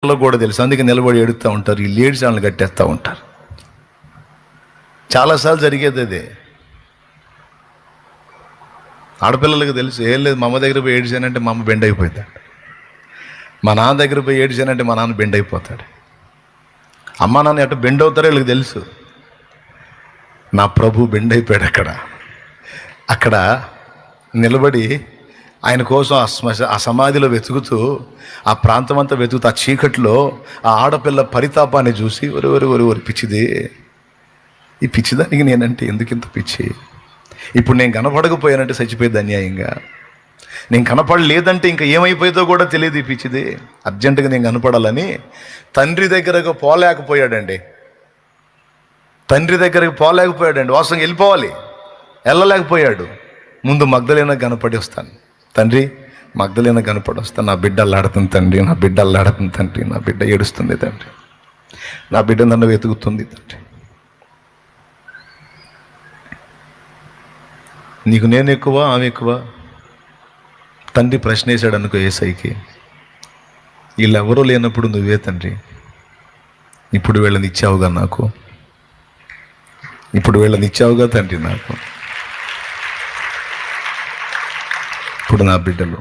కూడా తెలుసు, అందుకే నిలబడి ఏడుస్తూ ఉంటారు. ఈ లేడీస్ వాళ్ళని కట్టేస్తూ ఉంటారు. చాలాసార్లు జరిగేది అదే. ఆడపిల్లలకు తెలుసు, ఏం లేదు, మా అమ్మ దగ్గర పోయి ఏడిచానంటే మా అమ్మ బెండ్ అయిపోతాడు, మా నాన్న దగ్గర పోయి ఏడిచానంటే మా నాన్న బెండ్ అయిపోతాడు. అమ్మ నాన్న ఎట్ట బెండ్ అవుతారో వీళ్ళకి తెలుసు. నా ప్రభు బెండ్ అయిపోయాడు. అక్కడ నిలబడి ఆయన కోసం ఆ సమాధిలో వెతుకుతూ, ఆ ప్రాంతం అంతా వెతుకుతూ, ఆ చీకట్లో ఆ ఆడపిల్ల పరితాపాన్ని చూసి ఒరి పిచ్చిది, ఈ పిచ్చిదానికి నేనంటే ఎందుకు ఇంత పిచ్చి, ఇప్పుడు నేను కనపడకపోయానంటే చచ్చిపోయేది అన్యాయంగా, నేను కనపడలేదంటే ఇంకా ఏమైపోయేదో కూడా తెలియదు ఈ పిచ్చిది, అర్జెంటుగా నేను కనపడాలని తండ్రి దగ్గరకు పోలేకపోయాడండి. వాసంగా వెళ్ళిపోవాలి, వెళ్ళలేకపోయాడు. ముందు మగ్దలేనా కనపడి వస్తాను, తండ్రి మగ్దలేనా కనపడి వస్తాను, నా బిడ్డ అల్లాడుతుంది తండ్రి, నా బిడ్డ అల్లాడుతుంది తండ్రి, నా బిడ్డ ఏడుస్తుంది తండ్రి, నా బిడ్డ నన్ను వెతుకుతుంది తండ్రి. నీకు నేను ఎక్కువ, ఆమె ఎక్కువ? తండ్రి ప్రశ్న వేశాడు అనుకో ఏసైకి, వీళ్ళెవరూ లేనప్పుడు నువ్వే తండ్రి, ఇప్పుడు వీళ్ళని ఇచ్చావుగా నాకు, ఇప్పుడు వీళ్ళని ఇచ్చావుగా తండ్రి నాకు, ఇప్పుడు నా బిడ్డలు